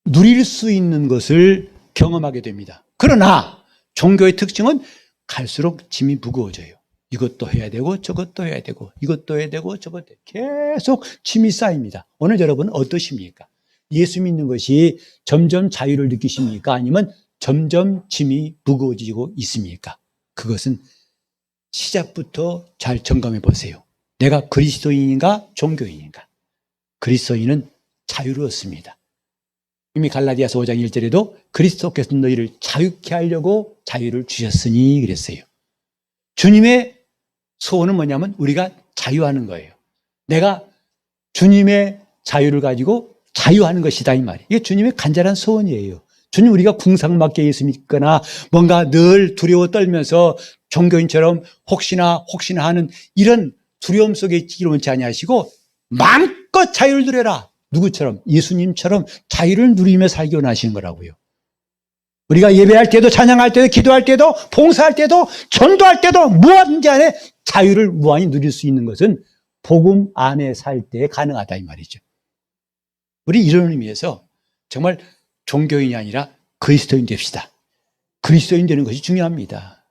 누릴 수 있는 것을 경험하게 됩니다. 그러나 종교의 특징은 갈수록 짐이 무거워져요. 이것도 해야 되고 저것도 해야 되고 이것도 해야 되고 저것도 계속 짐이 쌓입니다. 오늘 여러분은 어떠십니까? 예수 믿는 것이 점점 자유를 느끼십니까? 아니면 점점 짐이 무거워지고 있습니까? 그것은 시작부터 잘 점검해 보세요. 내가 그리스도인인가 종교인인가? 그리스도인은 자유를 얻습니다. 이미 갈라디아서 5장 1절에도 그리스도께서 너희를 자유케 하려고 자유를 주셨으니 그랬어요. 주님의 소원은 뭐냐면 우리가 자유하는 거예요. 내가 주님의 자유를 가지고 자유하는 것이다 이 말이에요. 이게 주님의 간절한 소원이에요. 주님 우리가 궁상맞게 예수 믿거나 뭔가 늘 두려워 떨면서 종교인처럼 혹시나 하는 이런 두려움 속에 있기를 원치 아니하시고 마음껏 자유를 누려라. 누구처럼? 예수님처럼 자유를 누리며 살기 원하시는 거라고요. 우리가 예배할 때도 찬양할 때도 기도할 때도 봉사할 때도 전도할 때도 무엇인지 안에 자유를 무한히 누릴 수 있는 것은 복음 안에 살 때 가능하다 이 말이죠. 우리 이런 의미에서 정말 종교인이 아니라 그리스도인 됩시다. 그리스도인 되는 것이 중요합니다.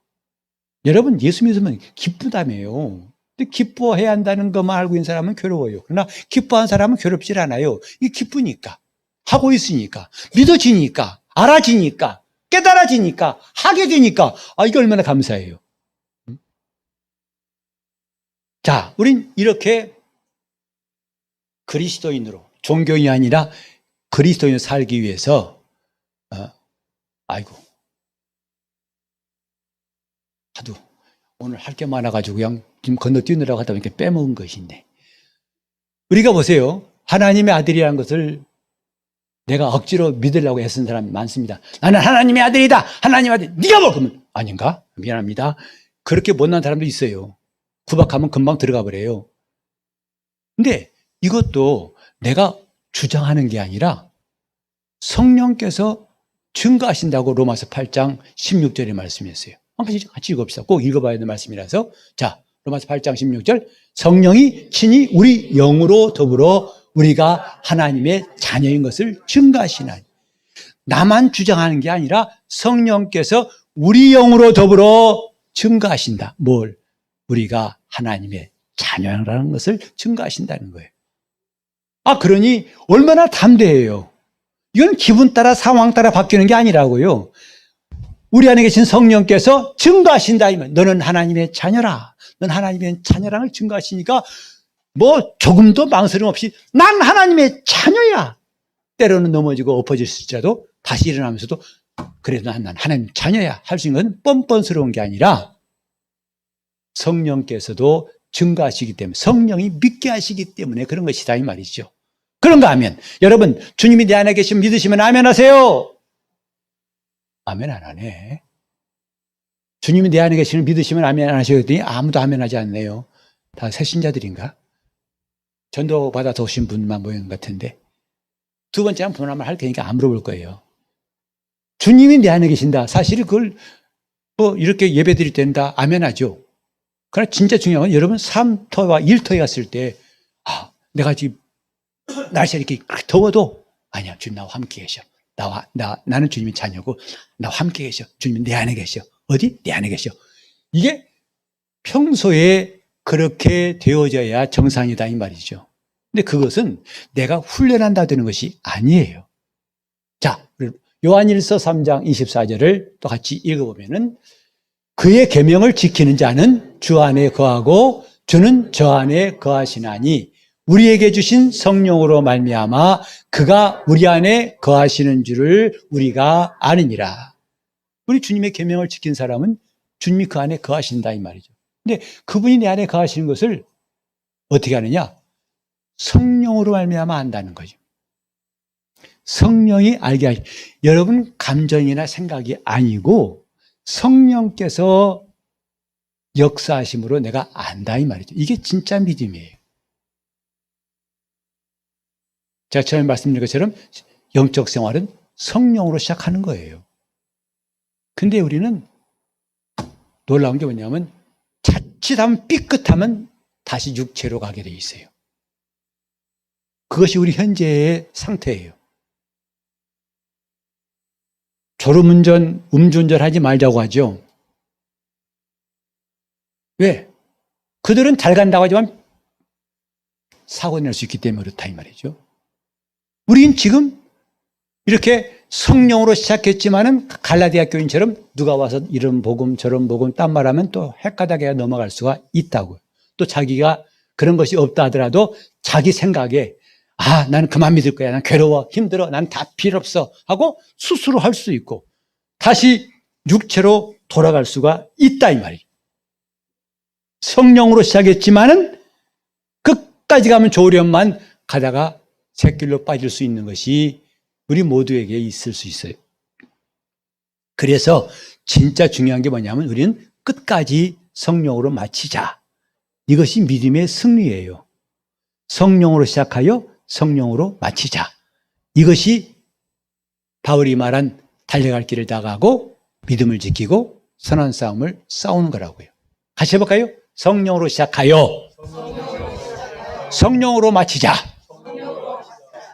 여러분 예수 믿으면 기쁘다며요. 근데 기뻐해야 한다는 것만 알고 있는 사람은 괴로워요. 그러나 기뻐하는 사람은 괴롭질 않아요. 이게 기쁘니까, 하고 있으니까, 믿어지니까, 알아지니까, 깨달아지니까, 하게 되니까 이게 얼마나 감사해요. 자, 우린 이렇게 그리스도인으로, 종교인이 아니라 그리스도인으로 살기 위해서 아이고 하도 오늘 할 게 많아가지고 그냥 지금 건너뛰느라고 하다 보니까 빼먹은 것이 있네. 우리가 보세요. 하나님의 아들이라는 것을 내가 억지로 믿으려고 애쓴 사람이 많습니다. 나는 하나님의 아들이다. 하나님의 아들. 네가 뭐 그러면 아닌가? 미안합니다. 그렇게 못난 사람도 있어요. 구박하면 금방 들어가 버려요. 근데 이것도 내가 주장하는 게 아니라 성령께서 증거하신다고 로마서 8장 16절에 말씀했어요. 같이 읽읍시다. 꼭 읽어봐야 되는 말씀이라서. 자, 로마서 8장 16절. 성령이 친히 우리 영으로 더불어 우리가 하나님의 자녀인 것을 증거하시나니. 나만 주장하는 게 아니라 성령께서 우리 영으로 더불어 증거하신다. 뭘? 우리가 하나님의 자녀라는 것을 증거하신다는 거예요. 그러니 얼마나 담대해요. 이건 기분 따라 상황 따라 바뀌는 게 아니라고요. 우리 안에 계신 성령께서 증거하신다. 너는 하나님의 자녀라. 넌 하나님의 자녀랑을 증거하시니까 뭐 조금도 망설임 없이 난 하나님의 자녀야. 때로는 넘어지고 엎어질지라도 다시 일어나면서도 그래도 난 하나님 자녀야 할 수 있는 건 뻔뻔스러운 게 아니라 성령께서도 증거하시기 때문에, 성령이 믿게 하시기 때문에 그런 것이다 이 말이죠. 그런가 하면 여러분, 주님이 내 안에 계시면 믿으시면 아멘 하세요. 아멘 안 하네. 주님이 내 안에 계시면 믿으시면 아멘 안 하셔야 했더니 아무도 아멘 하지 않네요. 다 새신자들인가? 전도 받아서 오신 분만 모인 것 같은데. 두 번째는 분함을 할 테니까 안 물어볼 거예요. 주님이 내 안에 계신다. 사실 그걸 뭐 이렇게 예배 드릴 때는 아멘 하죠. 그러나 진짜 중요한 건 여러분 3터와 1터에 갔을 때 내가 지금 날씨가 이렇게 더워도 아니야, 주님 나와 함께 계셔. 나는 주님의 자녀고 나와 함께 계셔. 주님은 내 안에 계셔. 어디? 내 안에 계셔. 이게 평소에 그렇게 되어져야 정상이다 이 말이죠. 근데 그것은 내가 훈련한다 되는 것이 아니에요. 자, 요한일서 3장 24절을 또 같이 읽어보면은 그의 계명을 지키는 자는 주 안에 거하고 주는 저 안에 거하시나니 우리에게 주신 성령으로 말미암아 그가 우리 안에 거하시는 줄을 우리가 아느니라. 우리 주님의 계명을 지킨 사람은 주님이 그 안에 거하신다 이 말이죠. 근데 그분이 내 안에 거하시는 것을 어떻게 하느냐? 성령으로 말미암아 안다는 거죠. 성령이 알게 하시. 여러분 감정이나 생각이 아니고 성령께서 역사하심으로 내가 안다 이 말이죠. 이게 진짜 믿음이에요. 제가 처음에 말씀드린 것처럼 영적 생활은 성령으로 시작하는 거예요. 근데 우리는 놀라운 게 뭐냐면 자칫하면 삐끗하면 다시 육체로 가게 돼 있어요. 그것이 우리 현재의 상태예요. 졸음운전, 음주운전 하지 말자고 하죠. 왜? 그들은 잘 간다고 하지만 사고 낼 수 있기 때문에 그렇다 이 말이죠. 우린 지금 이렇게 성령으로 시작했지만은 갈라디아 교인처럼 누가 와서 이런 복음 저런 복음 딴 말하면 또 헷가닥에 넘어갈 수가 있다고요. 또 자기가 그런 것이 없다 하더라도 자기 생각에 나는 그만 믿을 거야. 난 괴로워, 힘들어, 난 다 필요 없어 하고 스스로 할 수 있고 다시 육체로 돌아갈 수가 있다 이 말이에요. 성령으로 시작했지만은 끝까지 가면 좋으련만 가다가 샛길로 빠질 수 있는 것이 우리 모두에게 있을 수 있어요. 그래서 진짜 중요한 게 뭐냐면 우리는 끝까지 성령으로 마치자. 이것이 믿음의 승리예요. 성령으로 시작하여 성령으로 마치자. 이것이 바울이 말한 달려갈 길을 나가고 믿음을 지키고 선한 싸움을 싸우는 거라고요. 같이 해볼까요? 성령으로 시작하여 성령으로 마치자.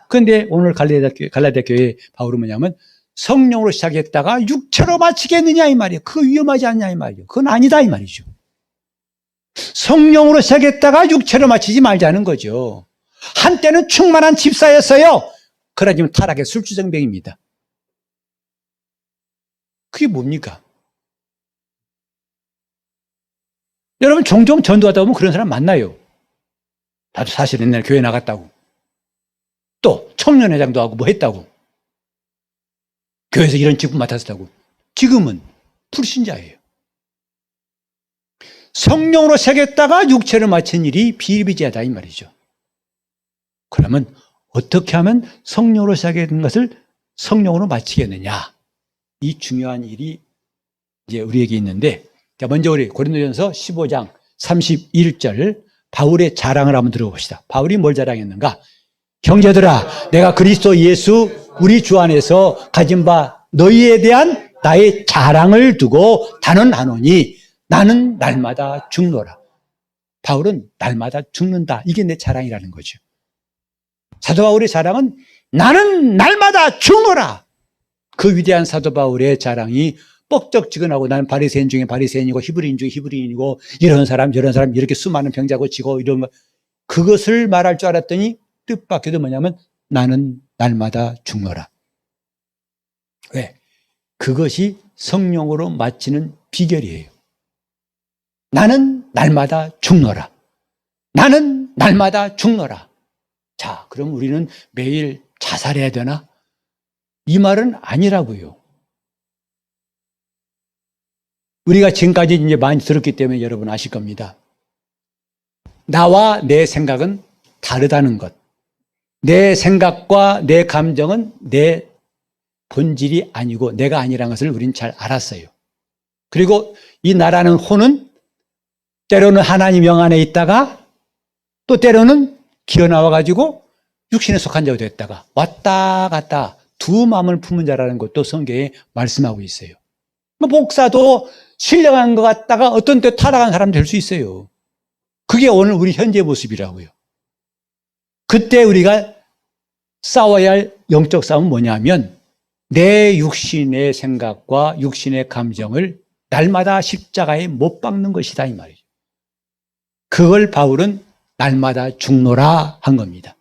그런데 오늘 갈라디아 교회 바울은 뭐냐면 성령으로 시작했다가 육체로 마치겠느냐 이 말이에요. 그거 위험하지 않냐 이 말이에요. 그건 아니다 이 말이죠. 성령으로 시작했다가 육체로 마치지 말자는 거죠. 한때는 충만한 집사였어요. 그러지만 타락의 술주정뱅입니다. 그게 뭡니까? 여러분 종종 전도하다 보면 그런 사람 만나요. 나도 사실 옛날에 교회 나갔다고. 또 청년회장도 하고 뭐 했다고. 교회에서 이런 직분 맡았다고. 지금은 불신자예요. 성령으로 새겼다가 육체를 마친 일이 비일비재하다 이 말이죠. 그러면 어떻게 하면 성령으로 새긴 것을 성령으로 마치겠느냐. 이 중요한 일이 이제 우리에게 있는데, 자, 먼저 우리 고린도전서 15장 31절 바울의 자랑을 한번 들어봅시다. 바울이 뭘 자랑했는가? 형제들아, 내가 그리스도 예수 우리 주 안에서 가진 바 너희에 대한 나의 자랑을 두고 단언하노니 나는 날마다 죽노라. 바울은 날마다 죽는다. 이게 내 자랑이라는 거죠. 사도 바울의 자랑은 나는 날마다 죽노라. 그 위대한 사도 바울의 자랑이 뻑적지근하고 나는 바리새인 중에 바리새인이고 히브리인 중에 히브리인이고 이런 사람 저런 사람 이렇게 수많은 병자고 지고 이런 거 그것을 말할 줄 알았더니 뜻밖에도 뭐냐면 나는 날마다 죽노라. 왜? 그것이 성령으로 마치는 비결이에요. 나는 날마다 죽노라. 나는 날마다 죽노라. 자, 그럼 우리는 매일 자살해야 되나? 이 말은 아니라고요. 우리가 지금까지 이제 많이 들었기 때문에 여러분 아실 겁니다. 나와 내 생각은 다르다는 것. 내 생각과 내 감정은 내 본질이 아니고 내가 아니라는 것을 우리는 잘 알았어요. 그리고 이 나라는 혼은 때로는 하나님 영 안에 있다가 또 때로는 기어 나와가지고 육신에 속한 자가 됐다가 왔다 갔다 두 마음을 품은 자라는 것도 성경에 말씀하고 있어요. 목사도 신령한 것 같다가 어떤 때 타락한 사람 될 수 있어요. 그게 오늘 우리 현재 모습이라고요. 그때 우리가 싸워야 할 영적 싸움은 뭐냐면 내 육신의 생각과 육신의 감정을 날마다 십자가에 못 박는 것이다 이 말이죠. 그걸 바울은 날마다 죽노라 한 겁니다.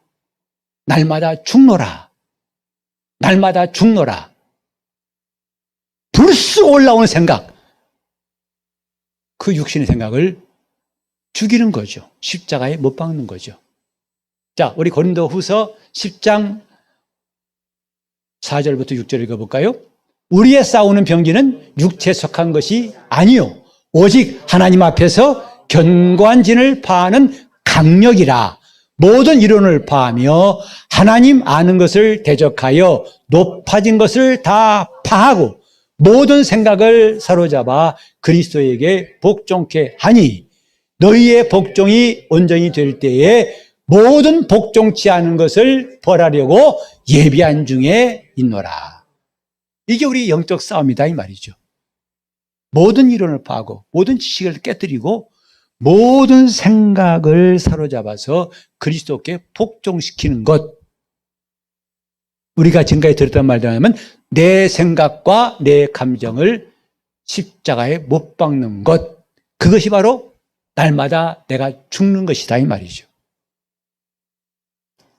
날마다 죽노라. 날마다 죽노라. 불쑥 올라오는 생각. 그 육신의 생각을 죽이는 거죠. 십자가에 못 박는 거죠. 자, 우리 고린도 후서 10장 4절부터 6절 읽어볼까요? 우리의 싸우는 병기는 육체에 속한 것이 아니요 오직 하나님 앞에서 견고한 진을 파하는 강력이라. 모든 이론을 파하며 하나님 아는 것을 대적하여 높아진 것을 다 파하고 모든 생각을 사로잡아 그리스도에게 복종케 하니 너희의 복종이 온전히 될 때에 모든 복종치 않은 것을 벌하려고 예비한 중에 있노라. 이게 우리 영적 싸움이다 이 말이죠. 모든 이론을 파하고 모든 지식을 깨뜨리고 모든 생각을 사로잡아서 그리스도께 복종시키는 것. 우리가 지금까지 들었던 말도 하면 내 생각과 내 감정을 십자가에 못 박는 것. 그것이 바로 날마다 내가 죽는 것이다 이 말이죠.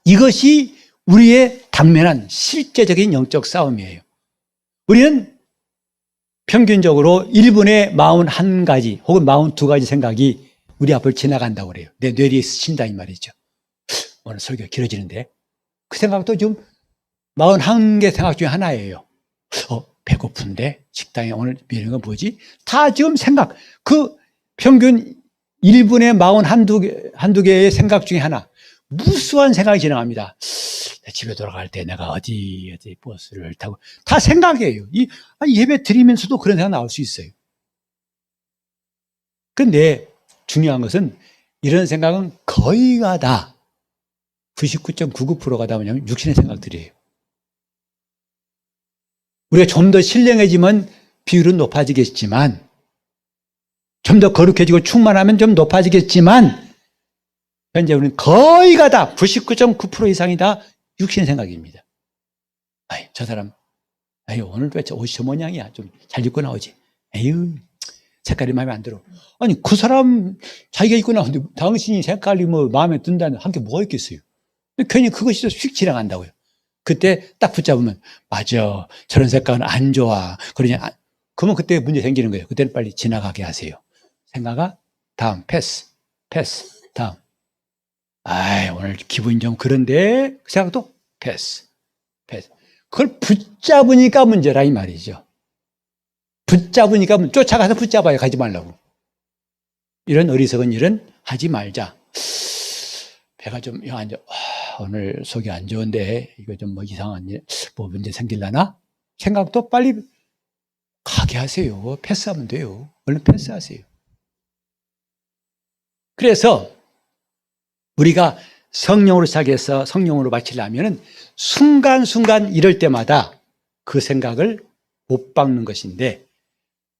이것이 우리의 당면한 실제적인 영적 싸움이에요. 우리는 평균적으로 1분에 41가지 혹은 42가지 생각이 우리 앞을 지나간다고 그래요. 내 뇌리에 스친다 이 말이죠. 오늘 설교가 길어지는데 그 생각도 좀 41개 생각 중에 하나예요. 배고픈데 식당에 오늘 미는 건 뭐지? 다 지금 생각. 그 평균 1분에 41, 한두 개의 생각 중에 하나. 무수한 생각이 지나갑니다. 집에 돌아갈 때 내가 어디 버스를 타고 다 생각이에요. 예배 드리면서도 그런 생각 나올 수 있어요. 근데 중요한 것은 이런 생각은 거의가 다 99.99%가 다 뭐냐면 육신의 생각들이에요. 우리가 좀 더 신령해지면 비율은 높아지겠지만 좀 더 거룩해지고 충만하면 좀 높아지겠지만 현재 우리는 거의가 다 99.9% 이상이 다 육신의 생각입니다. 저 사람 오늘 왜 옷이 저 모양이야. 좀 잘 입고 나오지. 색깔이 마음에 안 들어. 아니 그 사람 자기가 입고 나오는데 당신이 색깔이 뭐 마음에 든다는 한 게 뭐가 있겠어요. 괜히 그것이 휙 지나간다고요. 그때 딱 붙잡으면 맞아 저런 색깔은 안 좋아. 그러면 그때 문제 생기는 거예요. 그때는 빨리 지나가게 하세요. 생각아 다음, 패스, 다음. 오늘 기분이 좀 그런데, 그 생각도 패스. 그걸 붙잡으니까 문제라, 이 말이죠. 붙잡으니까, 쫓아가서 붙잡아요. 가지 말라고. 이런 어리석은 일은 하지 말자. 배가 좀, 오늘 속이 안 좋은데, 이거 좀 뭐 이상한 일, 뭐 문제 생길라나? 생각도 빨리 가게 하세요. 패스하면 돼요. 얼른 패스하세요. 그래서 우리가 성령으로 시작해서 성령으로 마치려면 순간순간 이럴 때마다 그 생각을 못 박는 것인데,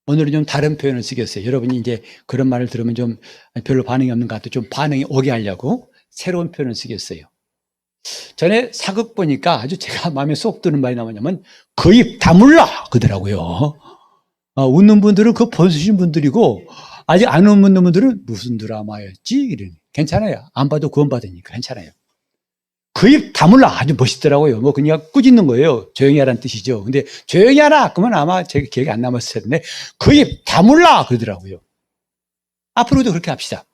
오늘은 좀 다른 표현을 쓰겠어요. 여러분이 이제 그런 말을 들으면 좀 별로 반응이 없는 것 같아요. 좀 반응이 오게 하려고 새로운 표현을 쓰겠어요. 전에 사극 보니까 아주 제가 마음에 쏙 드는 말이 나오냐면, 그 입 다물라! 그러더라고요. 웃는 분들은 그 보시는 분들이고, 아직 안 웃는 분들은 무슨 드라마였지? 이러니. 괜찮아요. 안 봐도 구원받으니까 괜찮아요. 그 입 다물라! 아주 멋있더라고요. 뭐 그냥 꾸짖는 거예요. 조용히 하라는 뜻이죠. 근데 조용히 하라! 그러면 아마 제 기억이 안 남았을 텐데, 그 입 다물라! 그러더라고요. 앞으로도 그렇게 합시다.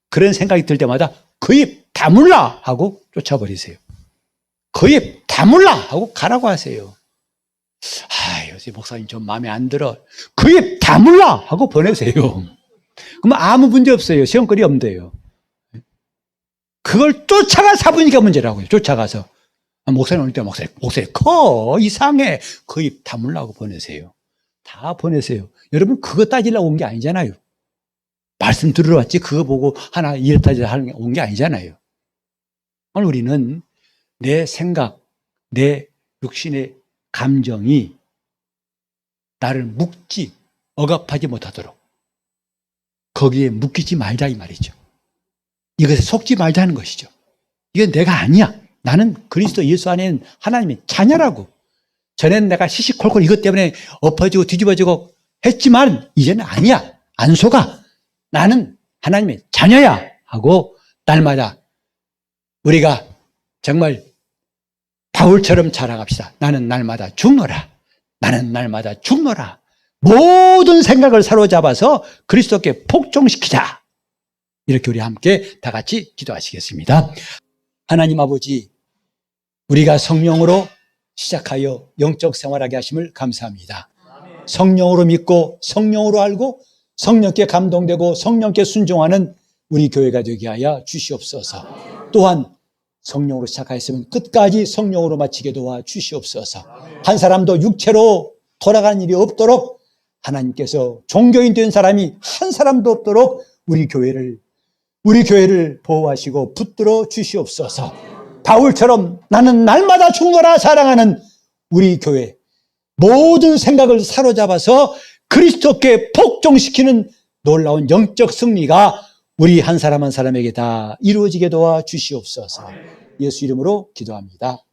그런 생각이 들 때마다 그 입 다물라! 하고 쫓아버리세요. 그 입 다물라! 하고 가라고 하세요. 요새 목사님 좀 마음에 안 들어. 그 입 다물라! 하고 보내세요. 그러면 아무 문제 없어요. 시험거리 없는데요. 그걸 쫓아가 잡으니까 문제라고요. 쫓아가서. 목사님 올 때 목사님 이상해. 그 입 다물라고 보내세요. 다 보내세요. 여러분 그거 따지려고 온 게 아니잖아요. 말씀 들으러 왔지 그거 보고 하나 이랬다 하는 온 게 아니잖아요. 오늘 우리는 내 생각, 내 육신의 감정이 나를 묶지, 억압하지 못하도록 거기에 묶이지 말자 이 말이죠. 이것에 속지 말자는 것이죠. 이건 내가 아니야. 나는 그리스도 예수 안에는 하나님의 자녀라고. 전에는 내가 시시콜콜 이것 때문에 엎어지고 뒤집어지고 했지만 이제는 아니야. 안 속아. 나는 하나님의 자녀야 하고 날마다 우리가 정말 바울처럼 자라갑시다. 나는 날마다 죽노라. 나는 날마다 죽노라. 모든 생각을 사로잡아서 그리스도께 복종시키자. 이렇게 우리 함께 다 같이 기도하시겠습니다. 하나님 아버지, 우리가 성령으로 시작하여 영적 생활하게 하심을 감사합니다. 성령으로 믿고 성령으로 알고 성령께 감동되고 성령께 순종하는 우리 교회가 되게 하여 주시옵소서. 또한 성령으로 시작하였으면 끝까지 성령으로 마치게 도와 주시옵소서. 한 사람도 육체로 돌아가는 일이 없도록 하나님께서 종교인 된 사람이 한 사람도 없도록 우리 교회를 보호하시고 붙들어 주시옵소서. 바울처럼 나는 날마다 죽노라 자랑하는 우리 교회 모든 생각을 사로잡아서 그리스도께 복종시키는 놀라운 영적 승리가 우리 한 사람 한 사람에게 다 이루어지게 도와 주시옵소서. 예수 이름으로 기도합니다.